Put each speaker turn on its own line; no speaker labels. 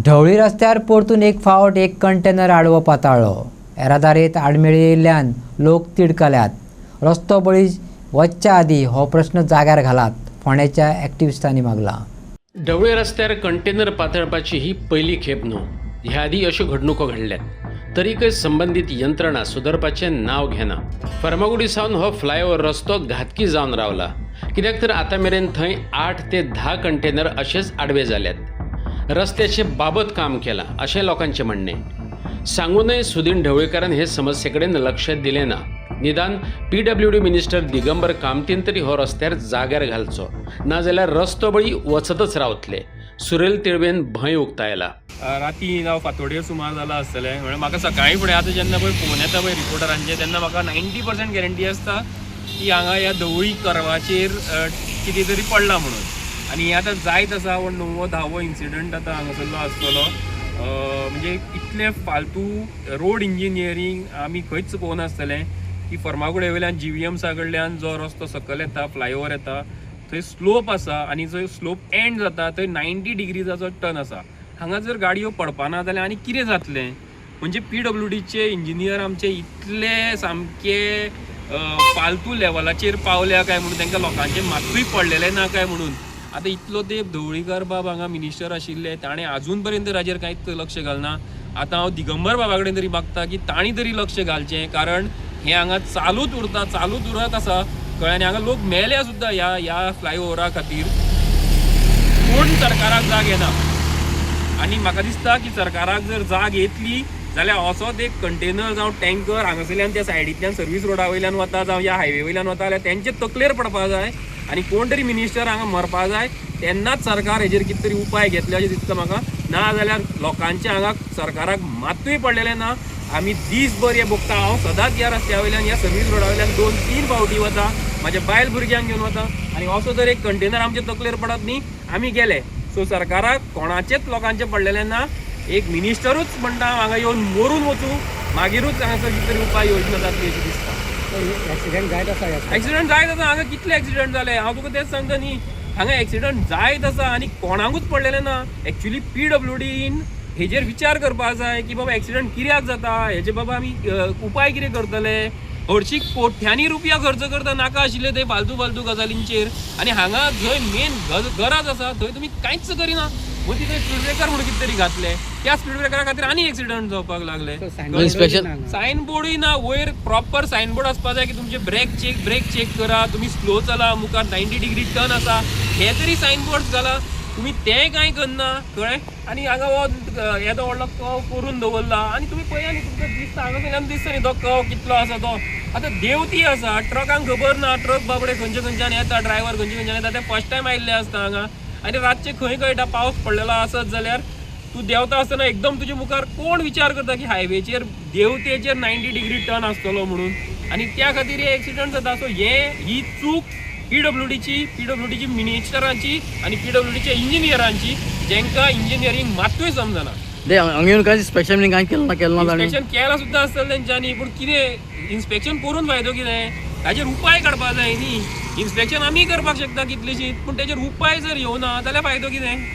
ढवळी रस्त्यार परतून एक फावट एक कंटेनर आडवो पाताळ्ळो. येरादारीत आडमेळी येयल्ल्यान लोक तिडकल्यात. रस्तो बळी वचच्या आदीं हो प्रश्न जाग्यार घालात, फोंड्याच्या एक्टिव्हिस्टांनी मागला.
ढवळे रस्त्यार कंटेनर पातळपाची ही पहिली खेप न्हू. ह्या आदी अश्यो घडणुको घडल्यात, तरीकय संबंधीत यंत्रणा सुदारपाचें नांव घेना. फर्मागुडी सावन हो फ्लायओव्हर रस्तो घातकी जावन रावला, कित्याक तर आतां मेरेन थंय 8 ते 10 कंटेनर अशेच आडवे जाल्यात. रस्त्याचे बाबत काम केलां अशें लोकांचें म्हणणें. सांगूनय सुदीन ढवळीकारान हे समस्ये कडेन लक्ष दिलें ना. निदान PWD मिनिस्टर दिगंबर कामतीन तरी हो रस्त्यार जाग्यार घालचो, नाजाल्यार रस्तो बळी वचतच रावतले. सुरेल तिळवेन भंय उक्तायला.
राती हांव फातोड्यो सुमार जाला आसतलें, म्हणजे म्हाका सकाळी फुडें आतां जेन्ना पळय फोन येता पळय रिपोर्टरांचे, तेन्ना म्हाका 90% गॅरंटी आसता की हांगा ह्या ढवळी कर्वाचेर कितें तरी पडलां म्हणून. आनी आतां जायत आसा 9वो-10वो इन्सिडंट आतां हांगासरलो आसतलो. म्हणजे इतलें फालतू रोड इंजिनियरींग आमी खंयच पळोवनासतलें की फर्मागुडये वयल्यान GVMसा कडल्यान जो रस्तो सकयल येता, फ्लायओव्हर येता, थंय स्लोप आसा आनी जंय स्लोप एंड जाता थंय 90 डिग्रीजाचो टर्न आसा. हांगा जर गाडयो पडपाना जाल्यार आनी कितें जातलें? म्हणजे PWDचे इंजिनियर आमचे इतले सामके फालतू लेवलाचेर पावल्या काय म्हणून, तांकां लोकांचे मातूय पडलेलें ना काय म्हणून. आतां इतलो ते ढवळीकार बाब हांगा मिनिस्टर आशिल्ले, ताणें आजून पर्यंत हाजेर कांयच लक्ष घालना. आतां हांव दिगंबर बाबा कडेन तरी मागता की तांणी तरी लक्ष घालचें, कारण हें हांगा चालूच उरत आसा कळ्ळें. आनी हांगा लोक मेल्या सुद्दां ह्या फ्लायओव्हरा खातीर. कोण सरकाराक जाग येना. आनी म्हाका दिसता की सरकाराक जर जाग येतली जाल्यार असोच एक कंटेनर जावं टँकर हांगासरल्यान त्या सायडींतल्यान सर्वीस रोडा वयल्यान वता जावं ह्या हायवे वयल्यान वता जाल्यार तेंचे तकलेर पडपा जाय आनी कोण तरी मिनिस्टर हांगा मरपा जाय. तेन्नाच सरकार हेजेर कितें तरी उपाय घेतले अशें दिसता म्हाका. ना जाल्यार लोकांचे हांगा सरकाराक मातूय पडलेलें ना. आमी दीसभर हें भोगता. हांव सदांच ह्या रस्त्या वयल्यान ह्या सर्वीस रोडा वयल्यान 2-3 फावटी वता, म्हाज्या बायल भुरग्यांक घेवन वता, आनी असो जर एक कंटेनर आमचे तकलेर पडत न्ही आमी गेले. सो सरकाराक कोणाचेच लोकांचे पडलेले ना. एक मिनिस्टरूच म्हणटा हांगा येवन मरून वचूं, मागीरूच हांगासर कितें तरी उपाय योजना जातली अशी दिसता. एक्सिडेंट जायत आसा. हांगा कितले एक्सिडेंट जाले हांव तुका तेच सांगता न्ही. हांगा एक्सिडेंट जायत आसा आनी कोणाकूच पडलेले ना. एक्चुअली PWDन हेजेर विचार करपाक जाय की बाबा एक्सिडेंट कित्याक जाता, हेजे बाबा आमी उपाय कितें करतले. हरशीं कोट्यांनी रुपया खर्च करता नाका आशिल्ले ते फालतू गजालींचेर. आनी हांगा जंय मेन गरज आसा थंय तुमी कांयच करिना. मग तिथे स्पीड ब्रेकर म्हणून कितें तरी घातले. त्या स्पीड ब्रेकरा खातीर आनी एक्सिडेंट जावपाक लागले. सायन बोर्डूय ना. वयर प्रॉपर सायन बोर्ड आसपाक जाय की तुमचे ब्रेक चेक करा, तुमी स्लो चला, मुखार 90 डिग्री टर्न आसा, हे तरी सायन बोर्ड जाला. तुमी तें कांय करना कळ्ळें. आनी हांगा हो येदो व्हडलो कव करून दवरला आनी तुमी पळया न्ही, तुमकां दिसता हांगासरल्यान दिसता न्ही तो कव कितलो आसा तो. आतां देंवती आसा, ट्रकांक खबर ना ट्रक बाबडे खंयच्यान येता, ड्रायव्हर खंयच्यान येता, ते फर्स्ट टायम आयिल्ले आसता हांगा. आनी रातचे खंय कळटा पावस पडलेलो आसत जाल्यार तूं देंवता आसतना एकदम तुजे मुखार कोण विचार करता की हायवेचेर देंवतेचेर 90 डिग्री टर्न आसतलो म्हणून. आनी त्या खातीर हे एक्सिडंट जाता. सो ही चूक PWDची मिनिस्टरांची आनी PWDच्या इंजिनियरांची, जेंकां इंजिनियरींग मातूय समजना.
इन्स्पेक्शन
केला सुद्दां आसतलें तेंच्यांनी, पूण कितें इन्स्पेक्शन करून फायदो कितें? ताजेर उपाय काडपाक जाय न्ही. इन्स्पेक्शन आमी करपाक शकता कितलीशीं, पूण तेजेर उपाय जर येवना जाल्यार फायदो कितें?